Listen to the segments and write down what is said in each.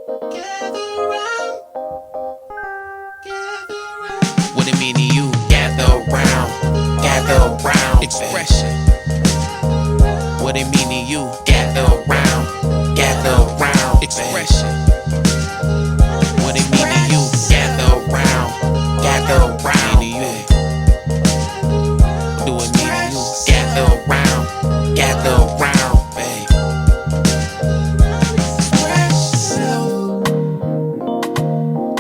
What it mean to you? Gather round, expression. What it mean to you? Gather round, expression. What it mean to you? Gather round, to you. What do it mean to you? Gather round, babe.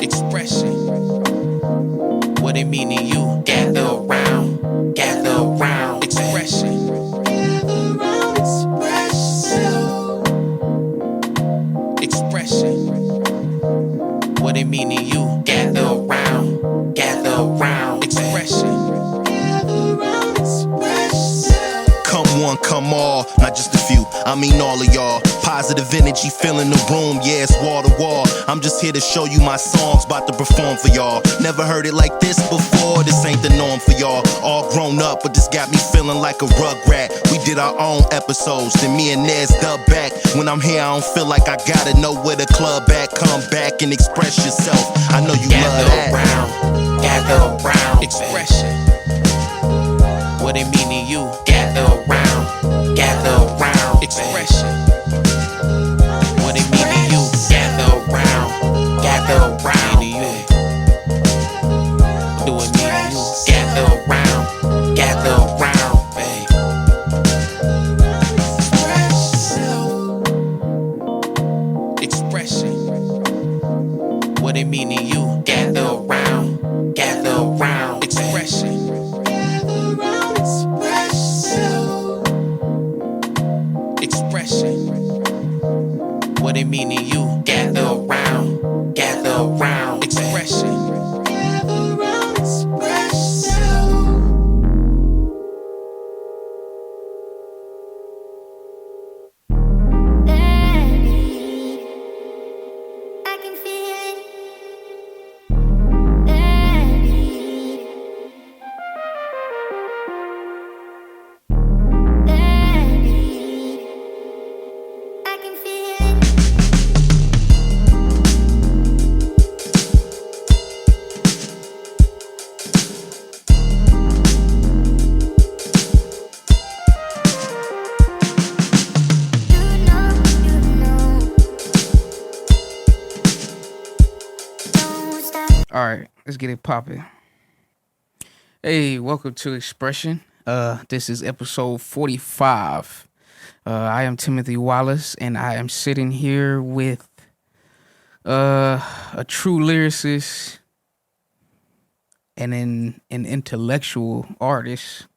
Expression. What it mean to you? Gather round, expression. Expression. What it mean to you? Gather round, expression. Come one, come all, not just a few, I mean all of y'all. Positive energy filling the room, yeah, it's wall to wall. I'm just here to show you my songs, about to perform for y'all. Never heard it like this before, this ain't the norm for y'all. All grown up, but this got me feeling like a rugrat. We did our own episodes, then me and Nez dub back. When I'm here, I don't feel like I gotta know where the club at. Come back and express yourself, I know you love that. Gather round, expression. What it mean to you? Gather round, expression. What it mean to you? Gather round, to you. What do it mean to you? Gather round, babe. Expression. What it mean to you? Gather round, expression. Expression. What it mean to you? Gather round, expression. All right, let's get it popping. Hey, welcome to Xpression. This is episode 45. I am Timothy Waallace, and I am sitting here with a true lyricist and an intellectual artist.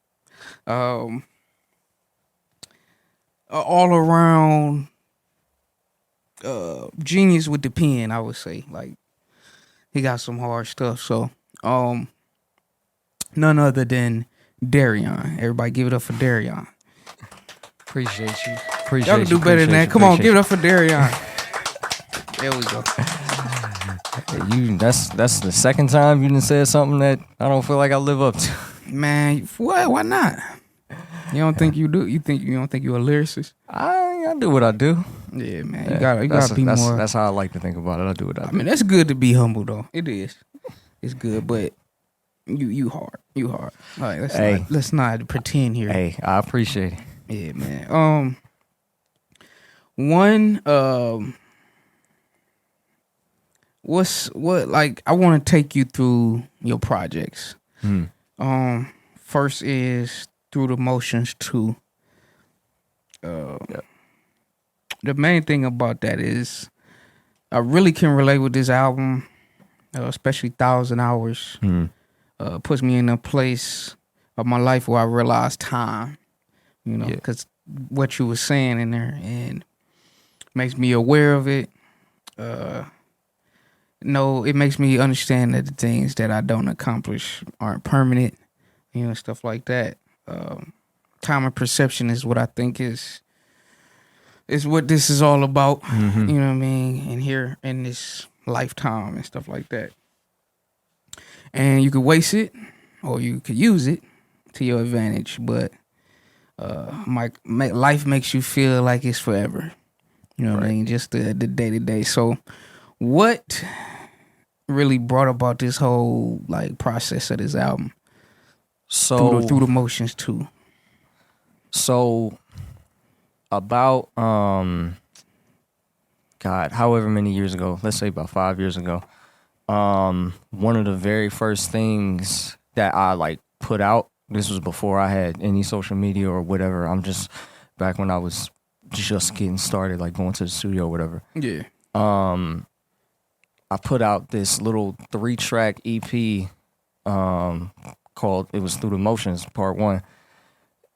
All around genius with the pen, I would say. Like, he got some hard stuff. So, none other than Darionne. Everybody give it up for Darionne. Appreciate you. Y'all can do better than that. Come on, give it up for Darionne. There we go. That's the second time you done said something that I don't feel like I live up to. Man, what? Why not? You don't think you do? You don't think you're a lyricist? I do what I do. Yeah, man. You gotta be more. That's how I like to think about it. I do what I do. I mean, that's good to be humble though. It is. It's good, but you hard. You hard. All right, let's not pretend here. Hey, I appreciate it. Yeah, man. One I want to take you through your projects. First is Through the Motions 2. The main thing about that is I really can relate with this album, especially 1,000 Hours. Puts me in a place of my life where I realize time, because what you were saying in there, and makes me aware of it. It makes me understand that the things that I don't accomplish aren't permanent, stuff like that. Common perception is what I think is what this is all about. You know what I mean? And here in this lifetime and stuff like that. And you could waste it or you could use it to your advantage, but life makes you feel like it's forever. You know what I mean? Just the day-to-day. So What really brought about this whole like process of this album? So Through the motions too. So about God, however many years ago, let's say about 5 years ago, one of the very first things that I like put out, this was before I had any social media or whatever. I'm just back when I was just getting started, like going to the studio or whatever. Yeah. I put out this little 3-track EP called, it was Through the Motions, Part 1.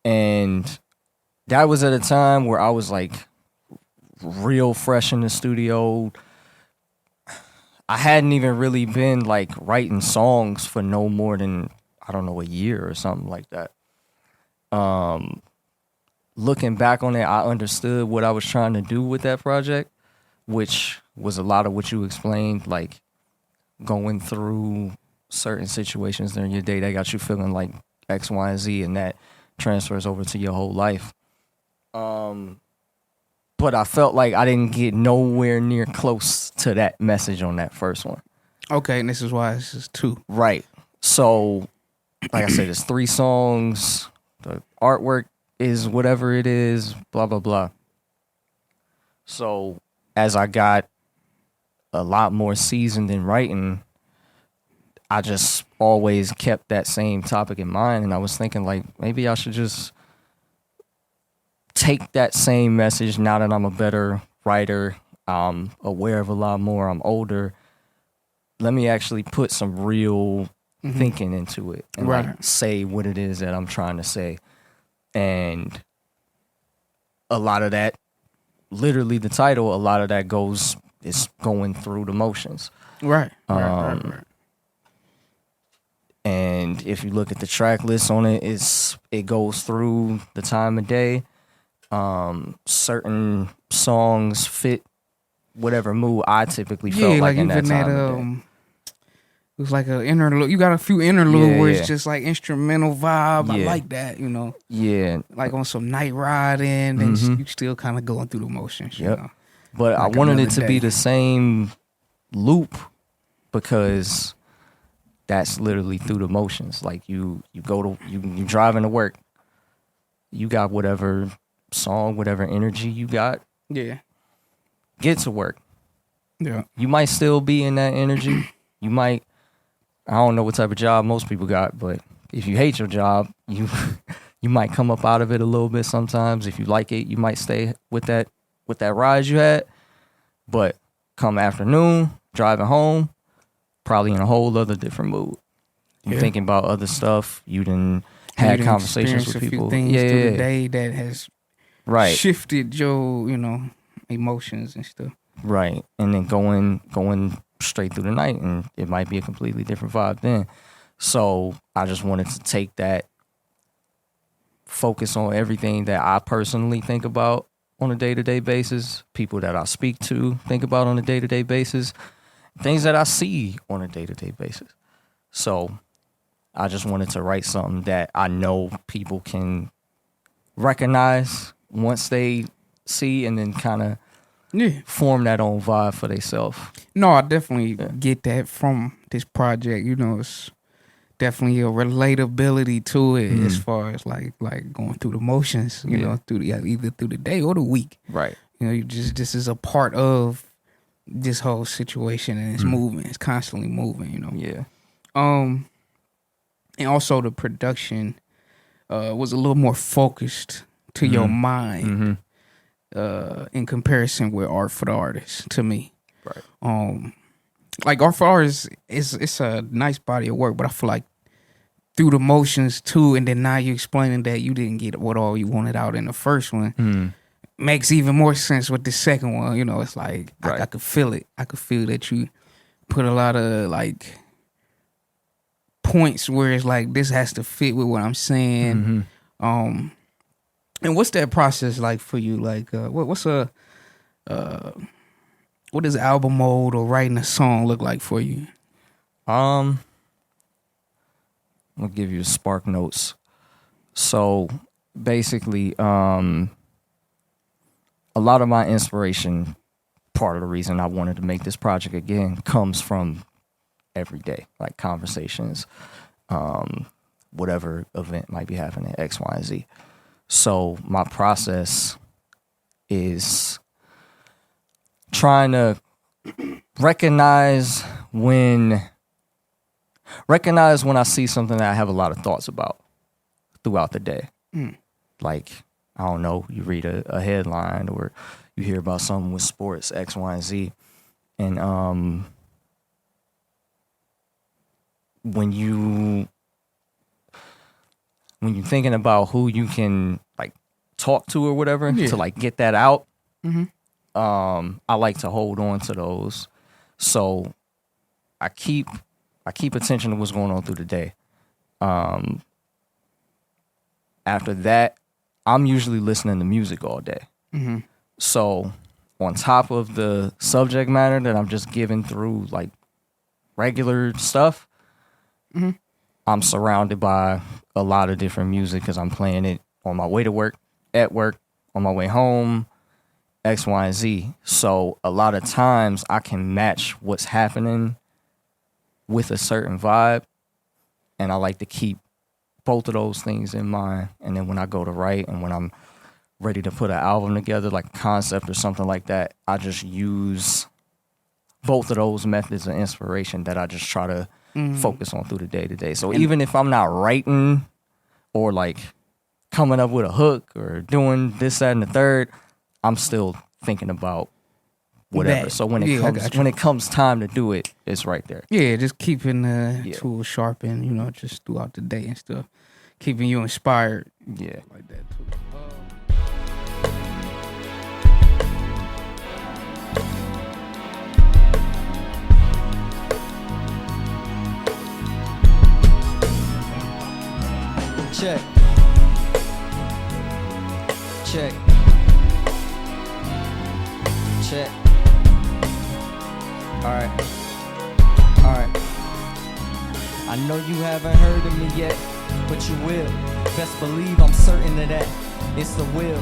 And that was at a time where I was like real fresh in the studio. I hadn't even really been like writing songs for no more than, I don't know, a year or something like that. Looking back on it, I understood what I was trying to do with that project, which was a lot of what you explained, like going through certain situations during your day that got you feeling like X, Y, and Z, and that transfers over to your whole life. But I felt like I didn't get nowhere near close to that message on that first one. Okay, and this is why this is 2. Right. So, like I said, it's 3 songs. The artwork is whatever it is, blah, blah, blah. So, as I got a lot more seasoned in writing, I just always kept that same topic in mind. And I was thinking, like, maybe I should just take that same message now that I'm a better writer. I'm aware of a lot more. I'm older. Let me actually put some real thinking into it and like say what it is that I'm trying to say. And a lot of that, literally the title, a lot of that is going through the motions. Right. And if you look at the track list on it, it goes through the time of day. Certain songs fit whatever mood I typically felt like in that time of day. It was like an interlude. You got a few interlude where it's just like instrumental vibe. I like that, you know. Yeah. Like on some night riding, and you still kind of going through the motions, you know. But like I wanted it to be the same loop because that's literally through the motions. Like you driving to work, you got whatever song, whatever energy you got. Yeah. Get to work. Yeah. You might still be in that energy. You might, I don't know what type of job most people got, but if you hate your job, you might come up out of it a little bit sometimes. If you like it, you might stay with that ride you had. But come afternoon, driving home, probably in a whole other different mood. You're thinking about other stuff. You done had conversations with people. Through the day that has shifted your, emotions and stuff. Right. And then going straight through the night, and it might be a completely different vibe then. So I just wanted to take that, focus on everything that I personally think about on a day-to-day basis, people that I speak to think about on a day-to-day basis, things that I see on a day-to-day basis. So I just wanted to write something that I know people can recognize once they see, and then kind of form that own vibe for themselves. No, I definitely get that from this project. It's definitely a relatability to it as far as like going through the motions, through either through the day or the week. Right. This is a part of this whole situation, and it's moving. It's constantly moving, Yeah. And also the production was a little more focused to your mind in comparison with Art for the Artist, to me. Right. Like Art for Artists, it's a nice body of work, but I feel like through the motions too, and then now you explaining that you didn't get what all you wanted out in the first one, makes even more sense with the second one. It's like I could feel it. I could feel that you put a lot of like points where it's like this has to fit with what I'm saying. And what's that process like for you? Like what does album mode or writing a song look like for you? I'm gonna give you the spark notes. So basically, a lot of my inspiration part of the reason I wanted to make this project again comes from every day, like conversations, whatever event might be happening, X, Y, and Z. So my process is trying to recognize when I see something that I have a lot of thoughts about throughout the day. Like, I don't know, you read a headline or you hear about something with sports, X, Y, and Z. And when you're thinking about who you can like talk to or whatever to like get that out, I like to hold on to those. So I keep attention to what's going on through the day. After that, I'm usually listening to music all day. So on top of the subject matter that I'm just giving through like regular stuff, I'm surrounded by a lot of different music because I'm playing it on my way to work, at work, on my way home, X, Y, and Z. So a lot of times I can match what's happening with a certain vibe, and I like to keep both of those things in mind. And then when I go to write and when I'm ready to put an album together, like a concept or something like that, I just use both of those methods of inspiration that I just try to focus on through the day to day. So even if I'm not writing or like coming up with a hook or doing this, that, and the third, I'm still thinking about whatever. So when it comes time to do it, it's right there. Yeah, just keeping the tools sharpened, you know, just throughout the day and stuff. Keeping you inspired. Yeah. Like that too. Check. All right. I know you haven't heard of me yet, but you will. Best believe I'm certain of that. It's the will.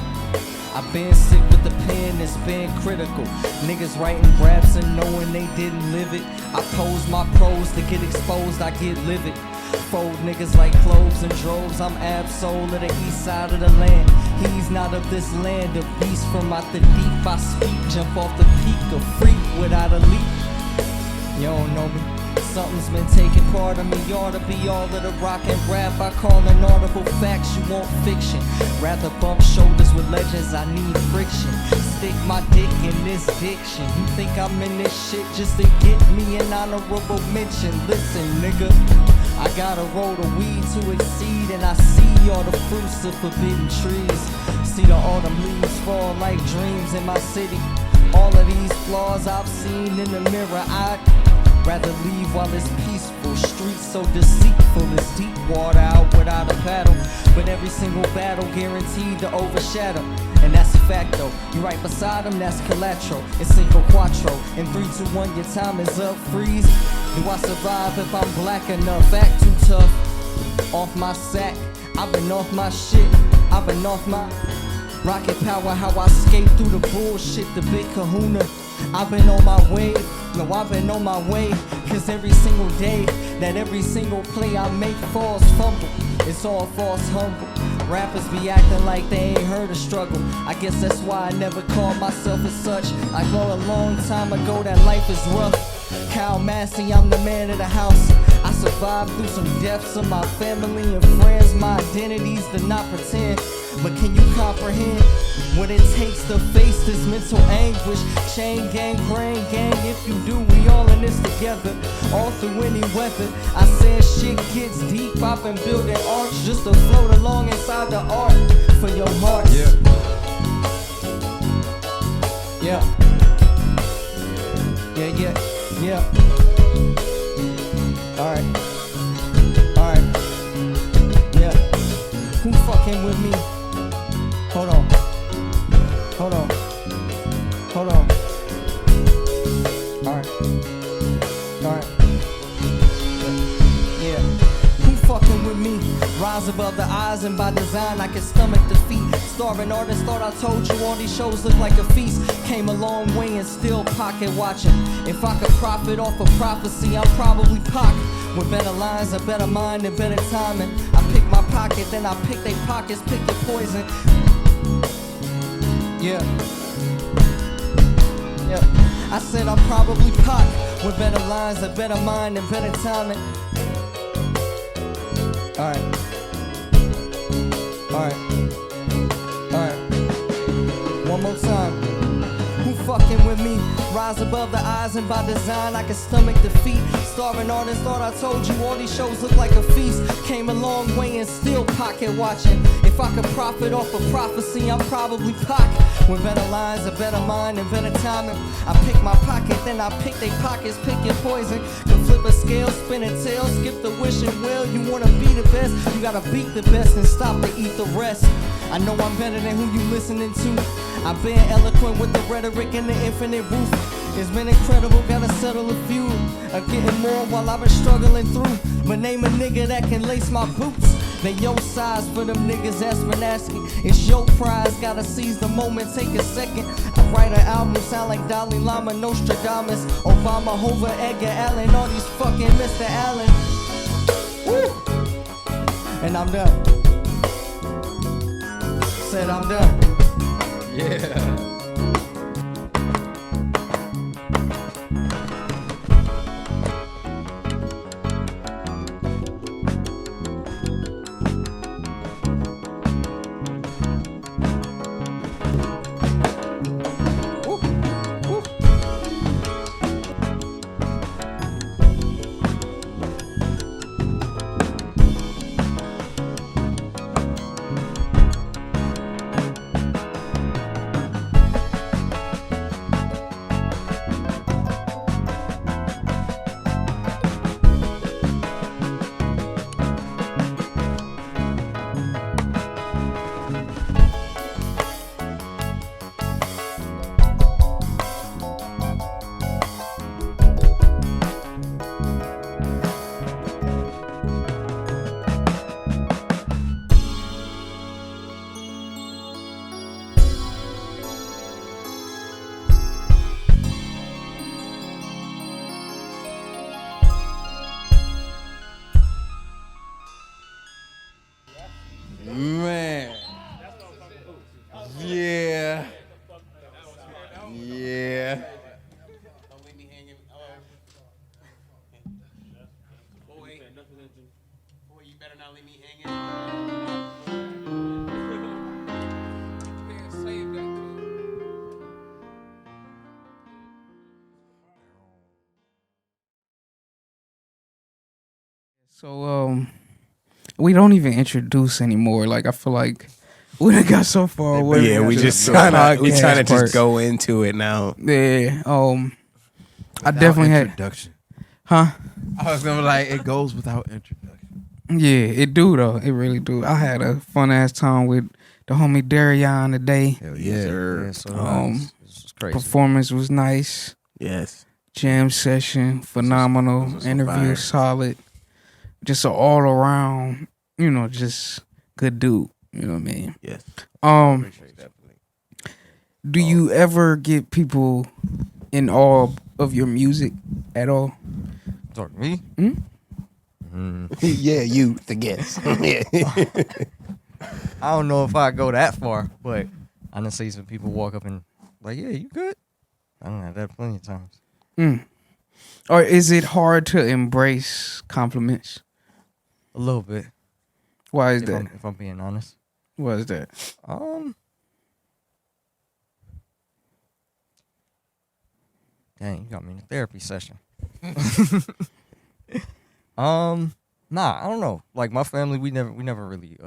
I've been sick with the pen, it's been critical. Niggas writing raps and knowing they didn't live it. I pose my prose to get exposed, I get livid. Fold niggas like cloves and droves. I'm Ab-Soul of the east side of the land. He's not of this land, a beast from out the deep. I speak, jump off the peak, a freak without a leap. You don't know me. Something's been taking part of me. You ought to be all of the rock and rap. I call an audible facts, you want fiction. Rather bump shoulders with legends, I need friction. Stick my dick in this diction. You think I'm in this shit just to get me an honorable mention? Listen, nigga, I gotta roll the weed to exceed, and I see all the fruits of forbidden trees. See the autumn leaves fall like dreams in my city. All of these flaws I've seen in the mirror, I'd rather leave while it's peaceful. Streets so deceitful, it's deep water out without a paddle. But every single battle guaranteed to overshadow. And that's a fact though, you right beside them, that's collateral. It's Cinco Quattro, in 3, 2, 1, your time is up, freeze. Do I survive if I'm black enough? Act too tough, off my sack. I've been off my shit, I've been off my rocket power. How I skate through the bullshit, the big kahuna. I've been on my way, no, I've been on my way. Cause every single day, that every single play I make falls fumble. It's all false humble. Rappers be acting like they ain't heard of struggle. I guess that's why I never called myself as such. I know a long time ago that life is rough. Kyle Massey, I'm the man of the house. I survived through some deaths of my family and friends. My identity's to not pretend. But can you comprehend what it takes to face this mental anguish? Chain gang, brain gang, if you do, we all in this together. All through any weather. I said shit gets deep. I've been building arcs just to float along inside the art for your heart. Yeah. Alright. Yeah. Who fucking with me? Hold on. Alright. Yeah. Who fucking with me? Rise above the eyes and by design I can stomach defeat. Starving artists thought I told you all these shows look like a feast. Came a long way and still pocket watching. If I could profit off of prophecy, I'm probably Pac. With better lines, a better mind, and better timing. I pick my pocket, then I pick their pockets, pick the poison. Yeah. Yep. I said I'm probably Pac. With better lines, a better mind, and better timing. Alright. One more time. Who fucking with me? Rise above the eyes and by design I can stomach defeat. Starving artists thought I told you all these shows look like a feast. Came a long way and still pocket watching. If I could profit off of prophecy, I'm probably Pac. With better lines, a better mind, and better timing. I pick my pocket, then I pick they pockets, pick your poison. Can flip a scale, spin a tail, skip the wishing well. You wanna be the best, you gotta beat the best and stop to eat the rest. I know I'm better than who you listening to. I've been eloquent with the rhetoric and the infinite roof. It's been incredible, gotta settle a few. I'm getting more while I've been struggling through. But name a nigga that can lace my boots. They your size for them niggas that's been asking. It's your prize, gotta seize the moment, take a second. I write an album, sound like Dalai Lama, Nostradamus, Obama, Hoover, Edgar Allan, all these fucking Mr. Allen. Woo! And I'm done. Said I'm done. Yeah. Man. Yeah. Yeah. Don't leave me hanging. Boy, you better not leave me hanging. So we don't even introduce anymore. Like I feel like we done got so far away. Yeah, we just the trying to podcast just part. go into it now. Yeah. I definitely had. introduction. Huh? I was gonna be like, it goes without introduction. Yeah, it do though. It really do. I had a fun ass time with the homie Darionne today. Hell Yes, yeah. sir. Yeah, so this is crazy. Performance was nice. Yes. Jam session phenomenal. This was some Interview fire. solid. Just an all around, just good dude. You know what I mean? Yes. Um, Definitely. do you ever get people in awe of your music at all? Talk to me? Yeah, you, the guest. Yeah. I don't know if I go that far, but I done see some people walk up and like, yeah, you good? I done had that plenty of times. Or is it hard to embrace compliments? A little bit. Why is If that? I'm being honest. Why is that? Dang, you got me in a therapy session. Nah, I don't know. Like my family, we never really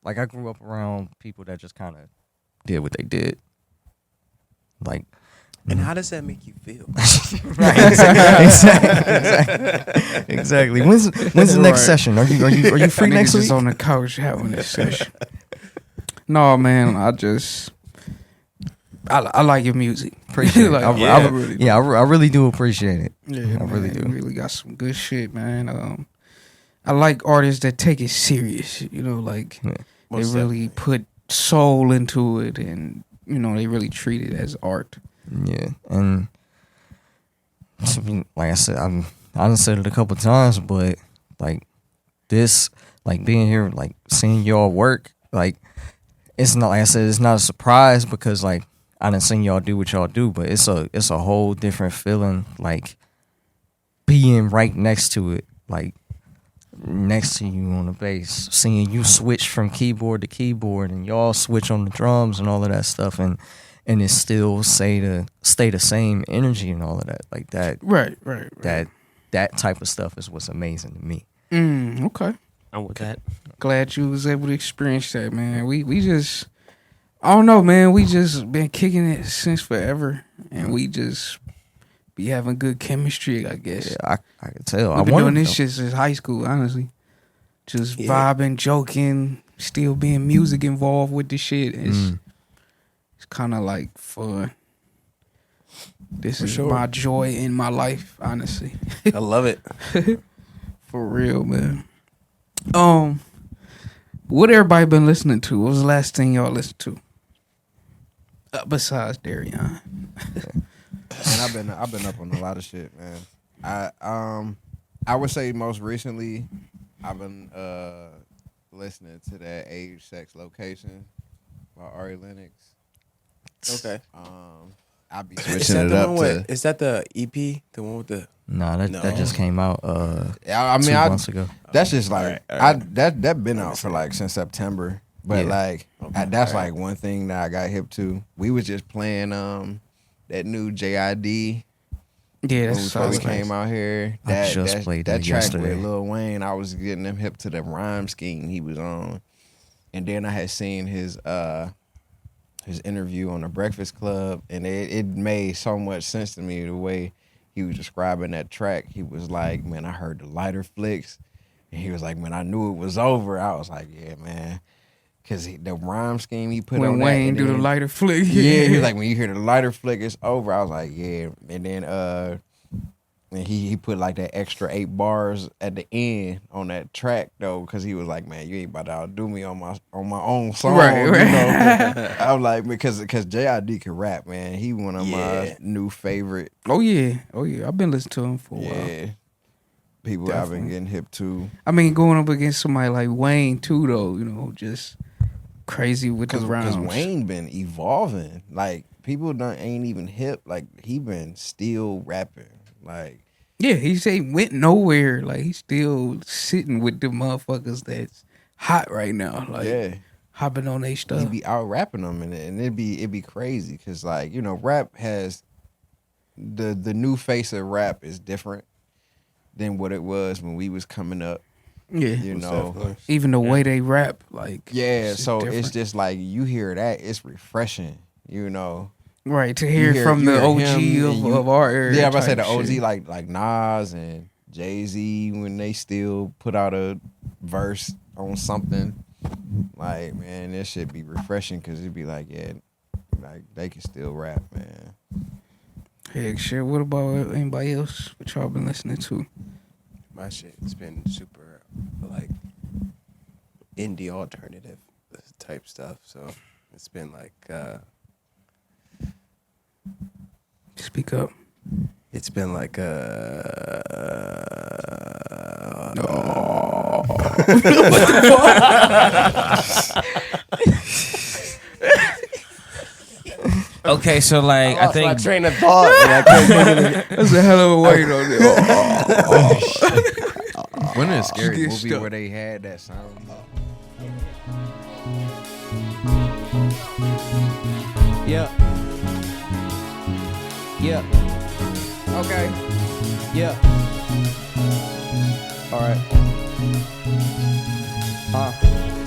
like I grew up around people that just kind of did what they did. Like, And how does that make you feel? right? Exactly. When's the next session? Are you free Niggas next just week? on the couch having this session. No, man, I like your music. Appreciate Like, it. yeah. really, I really do appreciate it. yeah, I really man, do. you really got some good shit, man. I like artists that take it serious. Like Most they really put soul into it, and they really treat it as art. Yeah, and like I said, I done said it a couple times, but like this, like being here, like seeing y'all work, like it's not, like I said, it's not a surprise because like I done seen y'all do what y'all do, but it's a whole different feeling, like being right next to it, like next to you on the bass, seeing you switch from keyboard to keyboard, and y'all switch on the drums and all of that stuff, and it still stay the same energy and all of that, like that. Right. That type of stuff is what's amazing to me. Okay. I'm with that. Glad you was able to experience that, man. We just, I don't know, man. We just been kicking it since forever, and we just be having good chemistry, I guess. Yeah, I can tell. We've been doing this shit since high school, honestly. Just vibing, joking, still being music involved with the shit. It's kind of like fun. This is my joy in my life, honestly. I love it. For real, man. What everybody been listening to? What was the last thing y'all listened to? Besides Darionne. And I've been up on a lot of shit, man. I would say most recently I've been listening to that Age, Sex, Location by Ari Lennox. Okay. I'll be Is switching that it the up one to. with, is that the EP? The one with the That just came out I mean, 2 months ago. That's just like All right. that been out for like since September. But Yeah. like that's like one thing that I got hip to. We was just playing that new JID Yeah, when we that's first solid. came out here. I just played that that track yesterday. with Lil Wayne. I was getting him hip to the rhyme scheme he was on, and then I had seen his interview on the Breakfast Club, and it made so much sense to me the way he was describing that track. He was like, "Man, I heard the lighter flicks," and he was like, "Man, I knew it was over." I was like, "Yeah, man." Cause the rhyme scheme he put When on Wayne that, do and the then- lighter flick. yeah, he was like, when you hear the lighter flick, it's over. I was like, yeah. And then and he put like that extra 8 bars at the end on that track though, because he was like, man, you ain't about to outdo me on my own song. Right. You know? I was like, because JID can rap, man. He one of my new favorite. Oh yeah. I've been listening to him for a while. Yeah. People I've been getting hip to. I mean, going up against somebody like Wayne too, though, just crazy with the rounds. Because Wayne been evolving. Like, people ain't even hip. Like, he been still rapping. Like, Yeah, he say went nowhere. Like, he's still sitting with the motherfuckers that's hot right now. Like, yeah. hopping on their He stuff. be out rapping them, and it'd be crazy because, like, rap has the new face of rap is different than what it was when we was coming up. Yeah. Even the way they rap, like. Yeah, it's so different. it's just like you hear that, it's refreshing, Right, to hear You from you the hear OG him and of our era. Yeah, I'm about to say the type OG shit. like Nas and Jay-Z when they still put out a verse on something. Like, man, this shit be refreshing because it'd be like, yeah, like they can still rap, man. Heck, shit. What about anybody else? What y'all been listening to? my shit. It's been super like indie alternative type stuff. So it's been like Speak up. it's been like Okay, so like I my think train of thought. And I couldn't think of it. That's a hell of a weight on there. When is scary Get movie stuck. where they had that sound? Yeah. Yeah. Okay. Yeah. All right.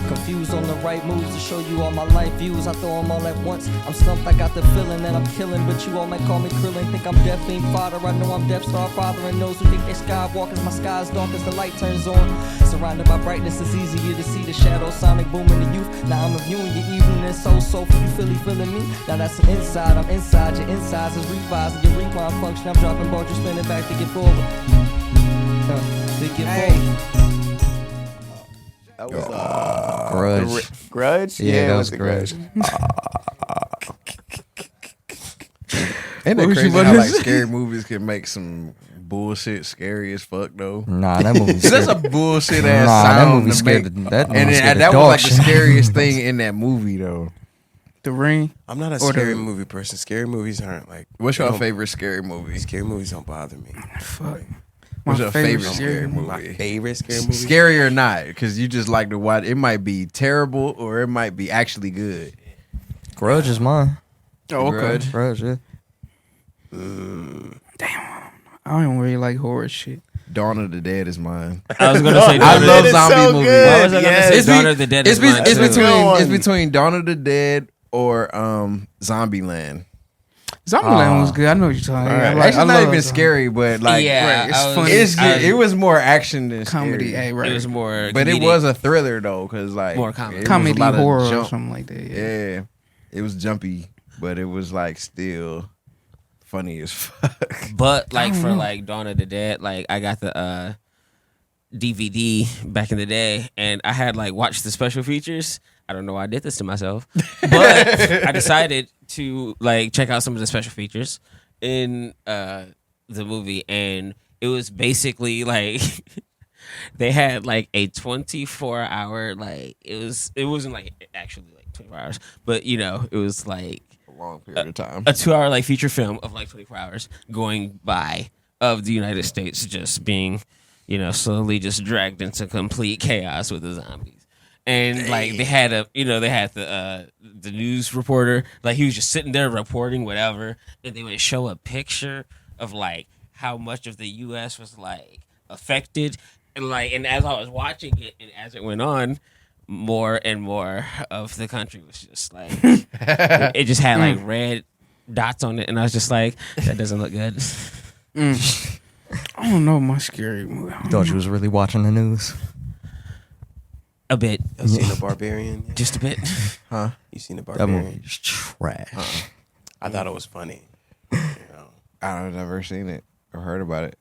Confused on the right moves to show you all my life views. I throw them all at once. I'm stumped, I got the feeling that I'm killing, but you all might call me Krillin. Think I'm deaf, ain't fodder. I know I'm Death Star father, and those who think they skywalkers. My sky's dark as the light turns on. Surrounded by brightness, it's easier to see the shadow. Sonic boom in the youth. Now I'm reviewing your evening and so for you feeling me. Now that's an inside. I'm inside. Your insides is revising your rewind function. I'm dropping bolt, you spin it back to get forward. To get forward. That was Grudge. Grudge? Yeah, it that was was the Grudge. Ain't What that was crazy you about how to like say? scary movies can make some bullshit scary as fuck though? Nah, that movie. That's a bullshit ass Nah, sound that movie to scared make. the, that movie And scared the that was dog like the shit. scariest thing in that movie though. The Ring. I'm not a Or the- scary movie person. Scary movies aren't like. What's they your don't- favorite scary movie? Scary movies don't bother me. Fuck. What's your favorite scary scary movie? My favorite scary movie. Scary or not? Because you just like to watch. It might be terrible or it might be actually good. Grudge is mine. Oh, okay. Grudge. Grudge, yeah. I don't really like horror shit. Dawn of the Dead is mine. I was gonna say. I Dawn of love the- zombie so movies. good. Why was I gonna Yes. say It's Dawn be- of the Dead? It's, is mine, it's too. between it's between Dawn of the Dead or Zombieland. Zombieland was good. I know what you're talking about. Right. Actually, not love even zombie. scary, but like Yeah, Right, it's I was- funny. it's I- it was more action than Comedy. scary. Hey, right. It was more, But it comedic. was a thriller though, because like More comedy. it was a Comedy lot of horror or jump. something like that. Yeah. Yeah, it was jumpy, but it was like still funny as fuck. But like don't for know. like Dawn of the Dead, like I got the DVD back in the day, and I had like watched the special features. I don't know why I did this to myself, but I decided to like check out some of the special features in the movie, and it was basically like they had like a 24-hour like it wasn't like actually like 24 hours, but you know it was like A long period of time. a 2-hour like feature film of like 24 hours going by of the United States just being, you know, slowly just dragged into complete chaos with the zombies. And like they had the news reporter, like he was just sitting there reporting whatever, and they would show a picture of like how much of the US was like affected, and as I was watching it and as it went on, more and more of the country was just like it just had like red dots on it, and I was just like, that doesn't look good. I don't know my scary movie. I don't Thought know. you was really watching the news. A bit, You seen The Barbarian? Yeah. just a bit. Huh? You seen The That Barbarian? movie is trash. I thought it was funny. You know, I've never seen it or heard about it.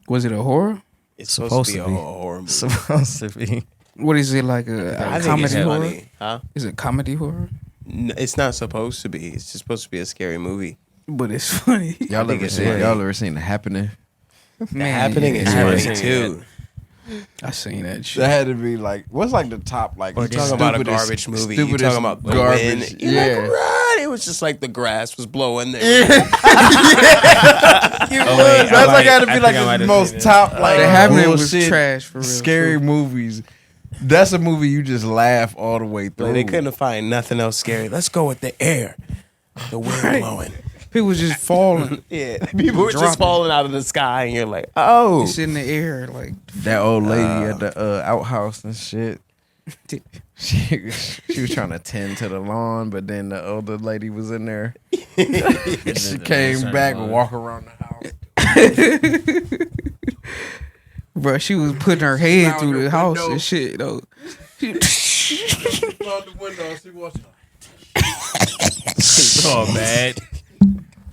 Was it a horror? it's supposed to be a be. horror movie. Supposed to be. What is it like a I think it's comedy horror? funny. Huh? Is it comedy horror? It's not supposed to be. It's just supposed to be a scary movie. But it's funny. Y'all think ever it's seen? funny. Y'all ever seen The Happening? The Happening is yeah. funny Yeah. too. I seen that shit. That had to be like what's like the top like You're talking about a stupidest- garbage movie. You're stupidest talking about the garbage. wind. You're Yeah. like, right. It was just like the grass was blowing there. Oh, wait, That's like had to be like the most top like The Happening was bullshit, trash for real. scary movies. That's a movie you just laugh all the way through. Like, they couldn't find nothing else scary. Let's go with the air. The wind blowing. People was just falling. Yeah. People were just Dropping. falling out of the sky and you're like, oh. It's in the air. Like, That old lady at the outhouse and shit. She was trying to tend to the lawn, but then the older lady was in there. She came back and walk around the house. bro, she was putting her head Around through the the house window. and shit, though. Oh man,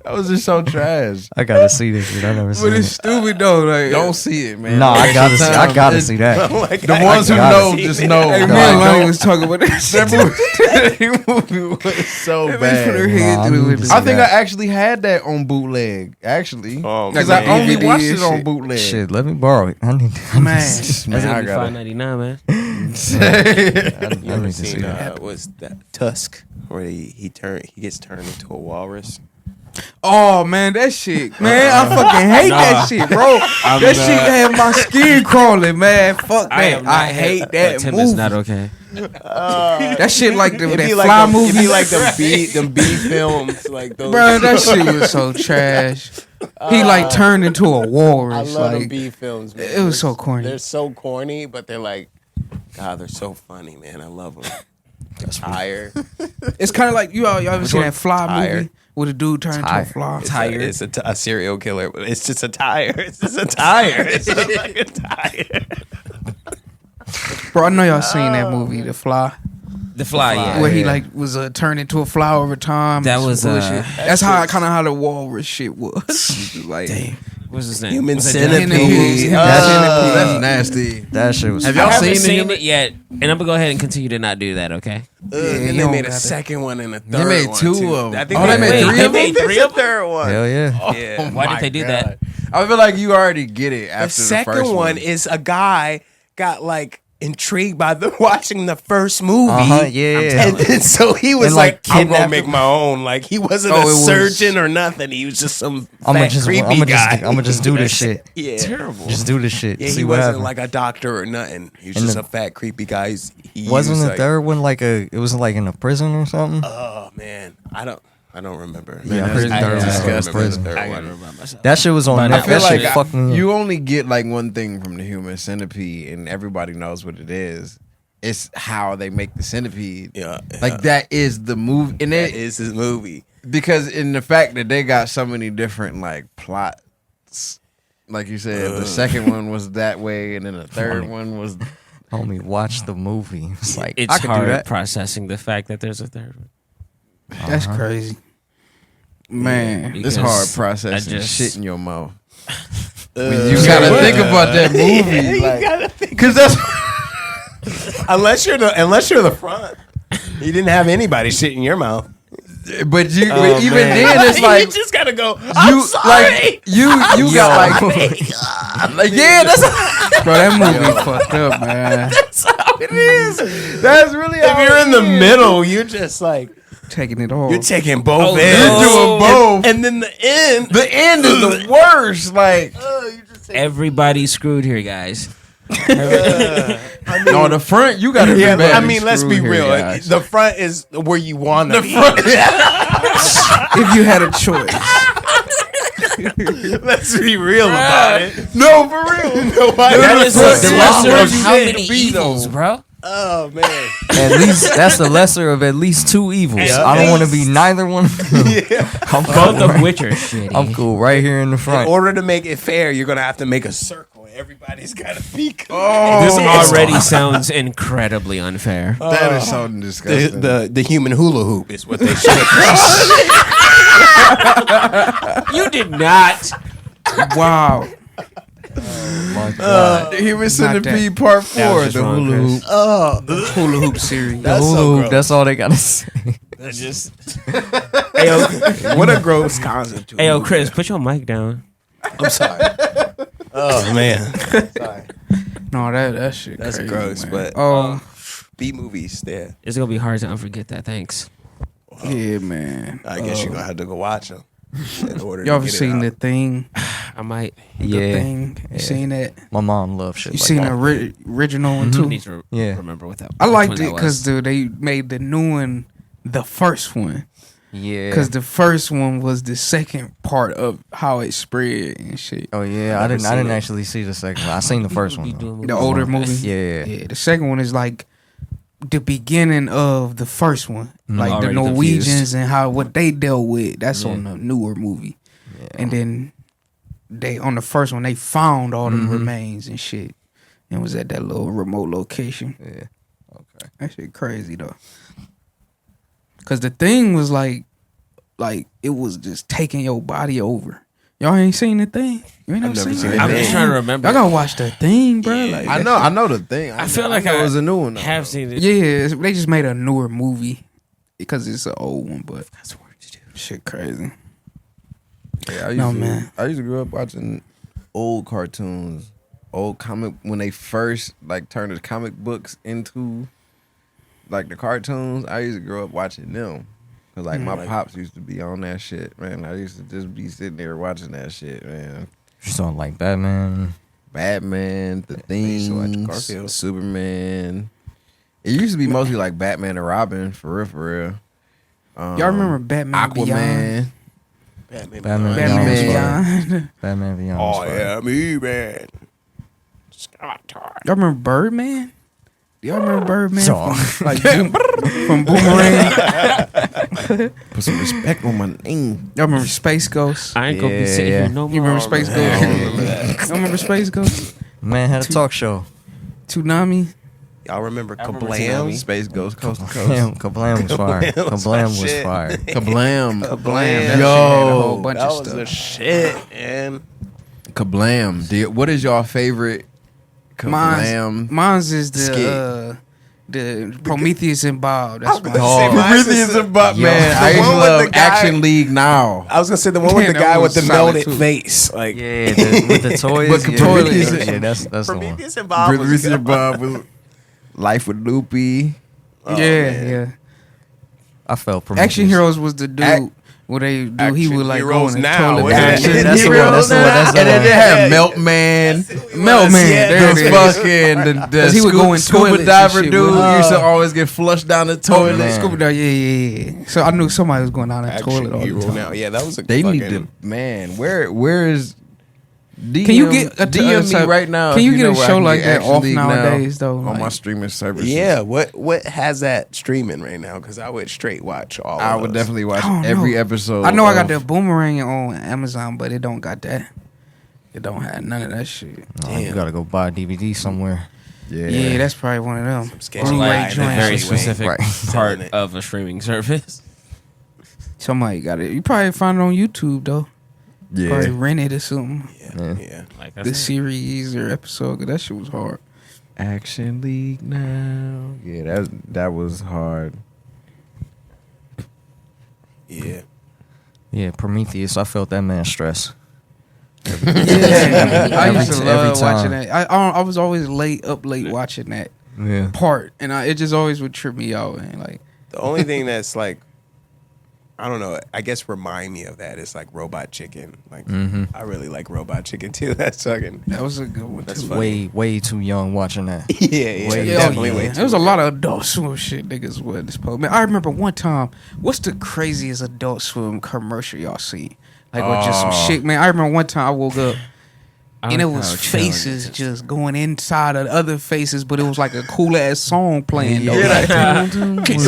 That was just so trash. I gotta see this shit. I never But seen it's it. stupid, though. Like, Don't see it, man. No, I gotta see. I Sometimes gotta it- see that. Like, The ones who gotta know see just it. know. Hey, me Like, and Lane don't- was talking about that shit. that movie was so That bitch put her bad. head Nah, I through need the to window. I think I that. actually had that on bootleg, actually. Oh, Because Like I only DVD watched and it on shit. bootleg. Shit, let me borrow it. I need to. Man. that's Man, I gonna be gotta. $5.99, man. I You ever need to see seen that. was that Tusk where he gets turned into a walrus? Oh, man, that shit. Man, I fucking hate that shit, bro. That shit had my skin crawling, man. Fuck that. I hate that Tim movie. is not okay. That shit like the It'd that be fly like movie. It'd be like them B films, like those. Bro, that shit was so trash. He like turned into a I walrus. love them Like, B films. Man. it was so corny. They're so corny, but they're like, God, they're so funny, man. I love them. Tired. it's kind of like y'all ever seen that fly Tired. movie where the dude turned into a Tired. fly? It's a serial killer. But it's just a tire. It's just a tire. It's just like a tire. Bro, I know y'all seen that movie, The Fly, The Fly, yeah. where he like was turned into a fly over time. That and was, some bullshit. That's how kind of how the walrus shit was. Like What's his name? Human Was that John- Centipede. That's nasty. That shit was. Have I y'all haven't seen seen the it yet, and I'm gonna go ahead and continue to not do that. Okay. Then you they don't made a got it. second one and a third They made one, two too. of 'em. I think Oh, they made wait, three they of 'em? made a third one. Hell yeah. Yeah. Why did they do that? I feel like you already get it after The the second first one is a guy got like intrigued by watching the first movie. Yeah. And then so he was And, like, like, I'm gonna kidnapped make him. my own. Like he wasn't Oh, a it was- surgeon or nothing. He was just some I'm fat, gonna creepy guy. I'm gonna just do this shit. Yeah. Terrible. Just do this shit. Yeah, see he what wasn't happens. like a doctor or nothing. He was And just the- a fat, creepy guy. He Wasn't was the like, third one like a? It was like in a prison or something. Oh man, I don't remember. Yeah, that's prison. Third disgusting. one. Disgusting. Prison. The third I gotta one. remind myself. That shit was on But Netflix. I feel That like shit fucked me up. you only get like one thing from the human centipede, and everybody knows what it is. It's how they make the centipede. Yeah, Like that is the movie, and that it is his movie. because in the fact that they got so many different like plots. Like you said, the second one was that way, and then the third one was. Homie, watch the movie. It's like It's I could do hard that. processing the fact that there's a third one. That's crazy. Man. It's Because hard processing I just- shit in your mouth. When you gotta think about that movie, like, because that's Unless you're the front, you didn't have anybody shit in your mouth. But you, Oh, even man. then, it's like you just gotta go. I'm you, sorry. like you got like, like yeah, that's Bro, that movie fucked up, man. That's how it is. that's really If how you're it in the is. middle, you're just like Taking it all. you're taking both Oh, ends. no. You're doing both. And then the end. The end is the worst. Like, Everybody's screwed here, guys. no, the front you gotta. Yeah, be badly I mean, let's be screwed here, real. guys. The front is where you want to be. If you had a choice. Let's be real about it. No, for real. Nobody. That is the the lesser lesser of of how shit many to be, evils, though. bro? Oh man. At least that's the lesser of at least two evils. Yeah. I don't want to be neither one. I'm Both cool. of which are shitty. I'm cool right here in the In front. order to make it fair, you're gonna have to make a circle. Everybody's gotta be. This already sounds incredibly unfair. That is so disgusting. The human hula hoop is what they should have. You did not. Wow. My God. the Human Not Centipede Part That 4, was just the wrong, hula Chris. hoop. The hula hoop series. That's Ooh, so gross. that's all they gotta say. That's just. What a gross concept. Hey, yo, Chris, put your mic down. I'm sorry. Oh man, No, that shit that's crazy, gross. man. But Oh, B movies there. It's gonna be hard to unforget that. Thanks. yeah, man. I guess you're gonna have to go watch them. In order Y'all to ever get it seen out. The Thing? I might The Yeah. Thing? You seen that? My mom loves shit. You like seen that. the original one too? need to Yeah. remember what that. I which liked one it that because was. they made the new one the first one. Yeah. Because the first one was the second part of how it spread and shit. Oh yeah, I didn't actually see the second one. I seen the first one. though. The older movie. Yeah. Yeah. The second one is like the beginning of the first one. Like Already the Norwegians confused. and how what they dealt with. That's on Yeah. the newer movie. Yeah. And then they on the first one they found all the remains and shit. And was at that little remote location. Yeah. Okay. That shit crazy though. Cause the thing was like it was just taking your body over. Y'all ain't seen the thing? You ain't never never seen seen it? The I'm Thing. just trying to remember. Y'all gotta watch the thing, bro. Yeah. Like, I know the thing. I feel like know I it was a new one. Though. have seen it. yeah, they just made a newer movie because it's an old one, but That's work to do. shit crazy. Yeah, I used No, to, man. I used to grow up watching old cartoons, old comic when they first like turned the comic books into like the cartoons. I used to grow up watching them because like my pops used to be on that shit, man. I used to just be sitting there watching that shit, man. Just on like Batman. Batman, The used to watch Things, Garfield. Superman. It used to be mostly like Batman and Robin, for real, for real. Y'all remember Batman Beyond? Aquaman. Batman. Batman Batman Beyond. Beyond. Batman Beyond. Oh was fire. yeah, me man. Y'all remember Birdman? Y'all remember Birdman? So- From, like from Boomerang. Put some respect on my name. Y'all remember Space Ghost? I ain't gonna be sitting Yeah. here no more. You remember Space Ghost? I don't remember that. Y'all remember Space Ghost? Man had a talk show. Toonami? Y'all remember remember Kablam? Space Ghost Coast to Coast. Kablam was fire. Kablam was shit. fire. Kablam. Kablam. That Yo. shit had a whole bunch That of was stuff. the shit, man. Kablam. What is your favorite Kablam? Mine's is skit? the Prometheus and Bob. That's my Prometheus and Bob, man. I used to love Action League now. I was gonna say the one with the That guy with was the solid, melted too. face. Like, Yeah, with the toys. But Prometheus- yeah, that's the one. Prometheus and Bob. Prometheus and Bob was Life with Loopy. yeah. I felt Prometheus. Action Heroes was the dude where they do. He Action would like go Heroes in the now, toilet. wasn't it? Action That's the one, Heroes. that's the And then one. they had Meltman. Meltman. There it The is. fucking the 'Cause he would go in scuba toilets and diver shit, dude but- used to always get flushed down the Oh, toilet. man. Scuba dive, yeah. So I knew somebody was going down the toilet Action all the Hero time. now. Yeah, that was a They fucking, need to, man. Where is? DM, Can you get a DM me type- right now? Can if you know get a where I show can like get that Action off League nowadays, though? on Like- my streaming services? Yeah, what has that streaming right now? Because I would straight watch all. I of would those. definitely watch I don't every know. episode. I know I got of- the Boomerang on Amazon, but it don't got that. It don't have none of that shit. Oh, you gotta go buy a DVD somewhere. Yeah, that's probably one of them. sketchy Blu-ray line, a joints. very Right. specific Right. part Selling it. of a streaming service. Somebody got it. You probably find it on YouTube though. Probably yeah. rent it or something. Yeah. Like The series or episode. 'Cause that shit was hard. Action League now. Yeah, that was hard. Yeah. Yeah, Prometheus. I felt that man stress. Yeah, I used to Every love time. watching that. I was always up late watching that Yeah. part, and it just always would trip me out. And like, The only thing that's like, I don't know, I guess remind me of that is like Robot Chicken. Like, I really like Robot Chicken too. That's fucking. that was a good one. That's too. funny. Way too young watching that. Yeah, Way- definitely. Yeah. Way There was a lot of Adult Swim shit niggas with this post. Man, I remember one time. What's the craziest Adult Swim commercial y'all see? Like with just some shit, man. I remember one time I woke up and it was faces just going inside of other faces, but it was like a cool ass song playing though. Like,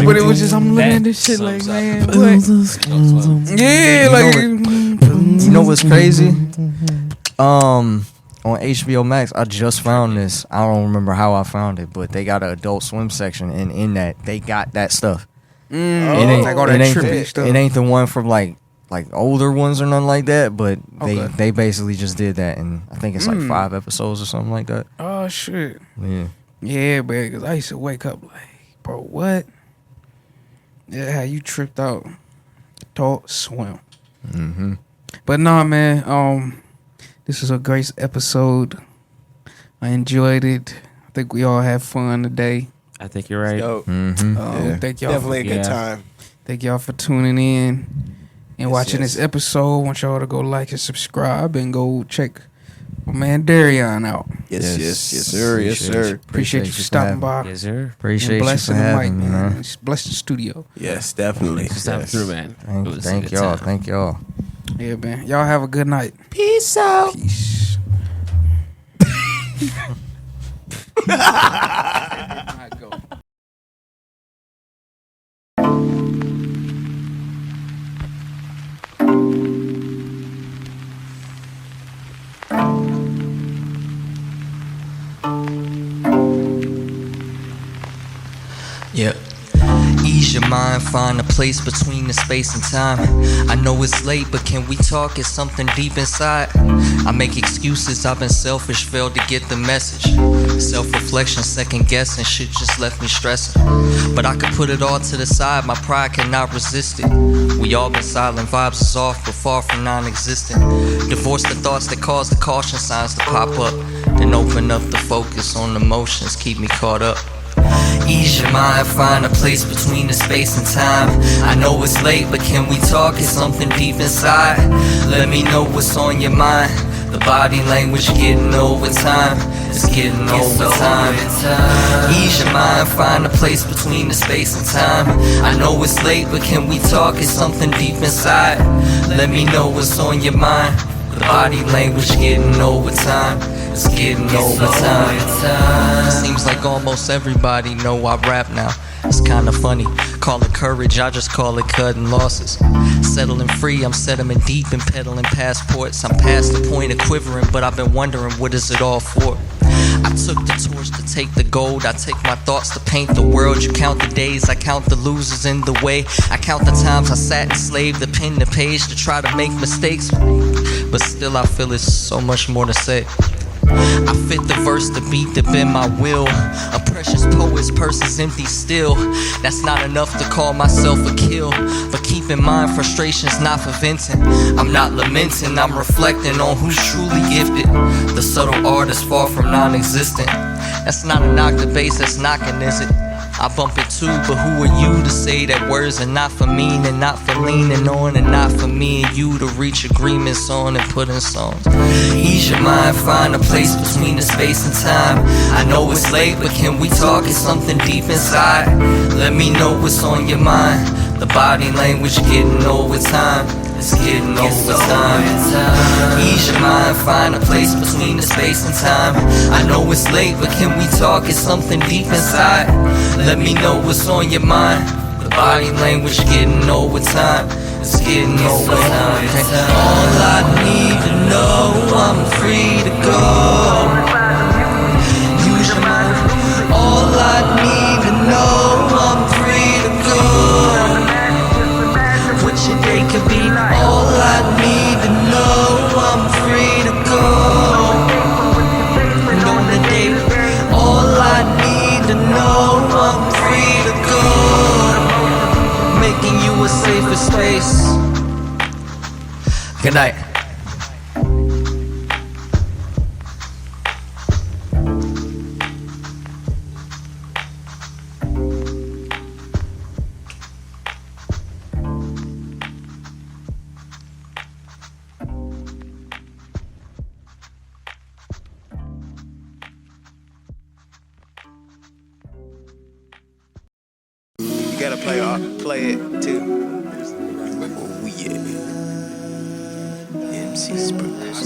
but it was just I'm looking at this shit like, man, what? Yeah, like You know what's crazy? On HBO Max, I just found this. I don't remember how I found it, but they got an Adult Swim section, and in that they got that stuff. It ain't, like all that it ain't- trippy stuff. It ain't the one from like older ones or nothing like that, but Okay. they basically just did that, and I think it's like 5 episodes or something like that. oh shit. Yeah. Yeah, man, because I used to wake up like, bro, what? Yeah, how you tripped out. Adult Swim. Mm-hmm. But nah, man, this was a great episode. I enjoyed it. I think we all had fun today. I think you're right. Dope. Mm-hmm. Thank y'all. Definitely a good Yeah. time. Thank y'all for tuning in and watching yes. this episode. I want y'all to go like and subscribe and go check my man Darionne out. Yes, sir. Yes, sir. Appreciate you for stopping having- by. Yes, sir. Appreciate And you for blessing the mic, having me, man. Just bless the studio. Yes, definitely. Stop through, man. It was a Thank good y'all. time. Thank y'all. Yeah, man. Y'all have a good night. Peace out. Peace. Yep. Ease your mind, find a place between the space and time. I know it's late, but can we talk? It's something deep inside. I make excuses, I've been selfish, failed to get the message. Self-reflection, second guessing, shit just left me stressing. But I could put it all to the side, my pride cannot resist it. We all been silent, vibes is off, but far from non-existent. Divorce the thoughts that cause the caution signs to pop up. Then open up the focus on emotions, keep me caught up. Ease your mind, find a place between the space and time. I know it's late, but can we talk? It's something deep inside. Let me know what's on your mind. The body language getting overtime. It's getting overtime. Ease your mind, find a place between the space and time. I know it's late, but can we talk? It's something deep inside. Let me know what's on your mind. The body language getting overtime. It's getting overtime. Seems like almost everybody know I rap now. It's kinda funny, call it courage, I just call it cutting losses. Settling free, I'm settling deep and peddling passports. I'm past the point of quivering, but I've been wondering what is it all for. I took the torch to take the gold. I take my thoughts to paint the world. You count the days, I count the losers in the way. I count the times I sat enslaved to pen the page to try to make mistakes. But still I feel it's so much more to say. I fit the verse, the beat, to bend my will. A precious poet's purse is empty still. That's not enough to call myself a kill. But keep in mind, frustration's not for venting. I'm not lamenting, I'm reflecting on who's truly gifted. The subtle art is far from non-existent. That's not a knock, the bass that's knocking, is it? I bump it too, but who are you to say that words are not for meaning, not for leaning on, and not for me and you to reach agreements on and put in songs? Ease your mind, find a place between the space and time. I know it's late, but can we talk? It's something deep inside. Let me know what's on your mind. The body language getting over time. It's getting over time. Ease your mind, find a place between the space and time. I know it's late, but can we talk? It's something deep inside. Let me know what's on your mind. The body language getting over time. It's getting over time. All I need to know, I'm free to go. Use your mind. All I need to know, I'm free to go. What your day could be. All I need to know, I'm free to go. And on the day, all I need to know, I'm free to go. Making you a safer space. Good night. You gotta play it too. Oh yeah. MC Spurs.